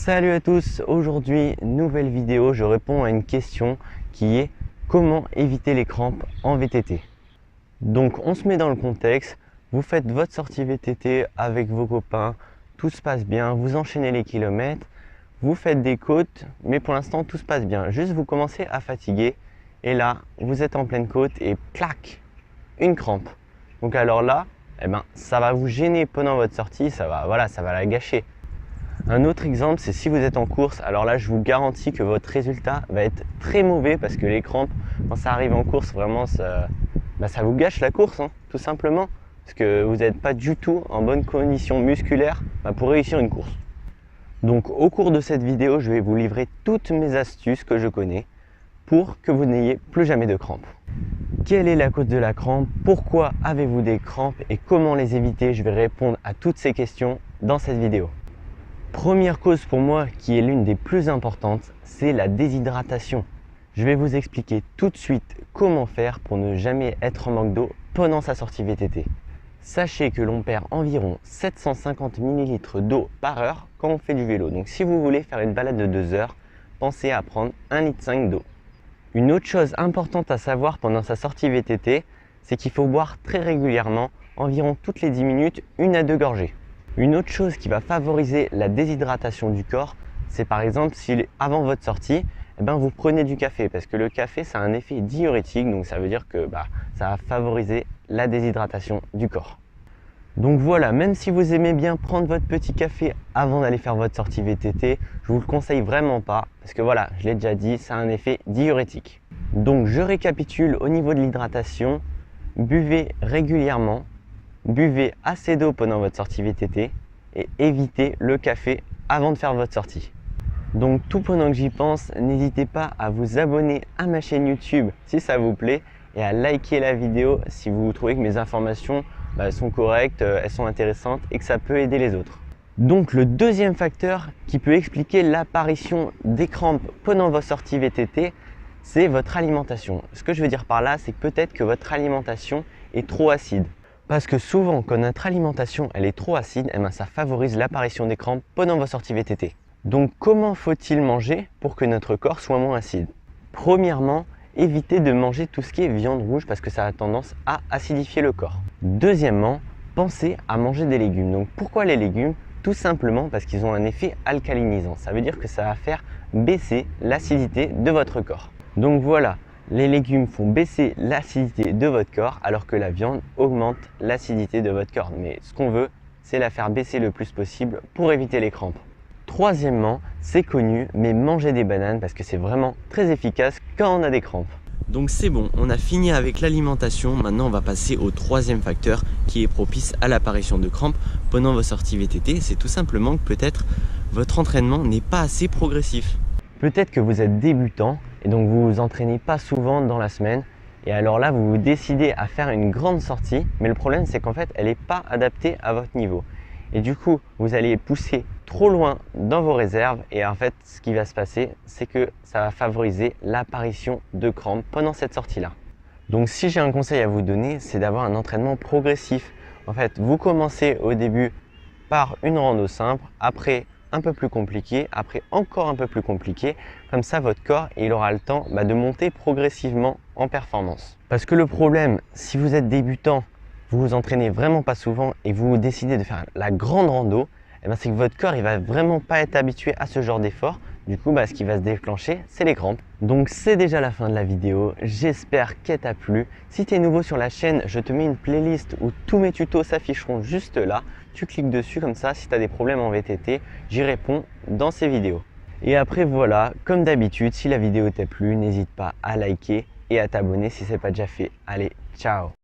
Salut à tous, aujourd'hui nouvelle vidéo, je réponds à une question qui est comment éviter les crampes en VTT. Donc on se met dans le contexte, vous faites votre sortie VTT avec vos copains, tout se passe bien, vous enchaînez les kilomètres, vous faites des côtes, mais pour l'instant tout se passe bien. Juste vous commencez à fatiguer et là vous êtes en pleine côte et clac, une crampe. Donc alors là, ça va vous gêner pendant votre sortie, ça va la gâcher. Un autre exemple, c'est si vous êtes en course, alors là je vous garantis que votre résultat va être très mauvais parce que les crampes, quand ça arrive en course, vraiment ça vous gâche la course, tout simplement. Parce que vous n'êtes pas du tout en bonne condition musculaire pour réussir une course. Donc au cours de cette vidéo, je vais vous livrer toutes mes astuces que je connais pour que vous n'ayez plus jamais de crampes. Quelle est la cause de la crampe? Pourquoi avez-vous des crampes? Et comment les éviter? Je vais répondre à toutes ces questions dans cette vidéo. Première cause pour moi qui est l'une des plus importantes, c'est la déshydratation. Je vais vous expliquer tout de suite comment faire pour ne jamais être en manque d'eau pendant sa sortie VTT. Sachez que l'on perd environ 750 ml d'eau par heure quand on fait du vélo. Donc si vous voulez faire une balade de 2 heures, pensez à prendre 1,5 litre d'eau. Une autre chose importante à savoir pendant sa sortie VTT, c'est qu'il faut boire très régulièrement, environ toutes les 10 minutes, 1 à 2 gorgées. Une autre chose qui va favoriser la déshydratation du corps, c'est par exemple si avant votre sortie, vous prenez du café parce que le café ça a un effet diurétique, donc ça veut dire que ça va favoriser la déshydratation du corps. Donc voilà, même si vous aimez bien prendre votre petit café avant d'aller faire votre sortie VTT, je vous le conseille vraiment pas parce que voilà, je l'ai déjà dit, ça a un effet diurétique. Donc je récapitule au niveau de l'hydratation, buvez régulièrement. Buvez assez d'eau pendant votre sortie VTT et évitez le café avant de faire votre sortie. Donc tout pendant que j'y pense, n'hésitez pas à vous abonner à ma chaîne YouTube si ça vous plaît et à liker la vidéo si vous trouvez que mes informations sont correctes, elles sont intéressantes et que ça peut aider les autres. Donc le deuxième facteur qui peut expliquer l'apparition des crampes pendant vos sorties VTT, c'est votre alimentation. Ce que je veux dire par là, c'est que peut-être que votre alimentation est trop acide. Parce que souvent, quand notre alimentation elle est trop acide, ça favorise l'apparition des crampes pendant vos sorties VTT. Donc comment faut-il manger pour que notre corps soit moins acide? Premièrement, évitez de manger tout ce qui est viande rouge parce que ça a tendance à acidifier le corps. Deuxièmement, pensez à manger des légumes. Donc pourquoi les légumes? Tout simplement parce qu'ils ont un effet alcalinisant. Ça veut dire que ça va faire baisser l'acidité de votre corps. Donc voilà. Les légumes font baisser l'acidité de votre corps alors que la viande augmente l'acidité de votre corps. Mais ce qu'on veut, c'est la faire baisser le plus possible pour éviter les crampes. Troisièmement, c'est connu, mais mangez des bananes parce que c'est vraiment très efficace quand on a des crampes. Donc c'est bon, on a fini avec l'alimentation. Maintenant, on va passer au troisième facteur qui est propice à l'apparition de crampes pendant vos sorties VTT. C'est tout simplement que peut-être votre entraînement n'est pas assez progressif. Peut-être que vous êtes débutant et donc vous vous entraînez pas souvent dans la semaine et alors là vous vous décidez à faire une grande sortie, mais le problème c'est qu'en fait elle n'est pas adaptée à votre niveau et du coup vous allez pousser trop loin dans vos réserves et en fait ce qui va se passer c'est que ça va favoriser l'apparition de crampes pendant cette sortie là. Donc si j'ai un conseil à vous donner, c'est d'avoir un entraînement progressif. En fait vous commencez au début par une rando simple, après un peu plus compliqué, après encore un peu plus compliqué, comme ça votre corps il aura le temps de monter progressivement en performance. Parce que le problème, si vous êtes débutant, vous vous entraînez vraiment pas souvent et vous décidez de faire la grande rando, c'est que votre corps il va vraiment pas être habitué à ce genre d'effort. Du coup, ce qui va se déclencher, c'est les crampes. Donc c'est déjà la fin de la vidéo, j'espère qu'elle t'a plu. Si tu es nouveau sur la chaîne, je te mets une playlist où tous mes tutos s'afficheront juste là. Tu cliques dessus comme ça, si tu as des problèmes en VTT, j'y réponds dans ces vidéos. Et après voilà, comme d'habitude, si la vidéo t'a plu, n'hésite pas à liker et à t'abonner si ce n'est pas déjà fait. Allez, ciao!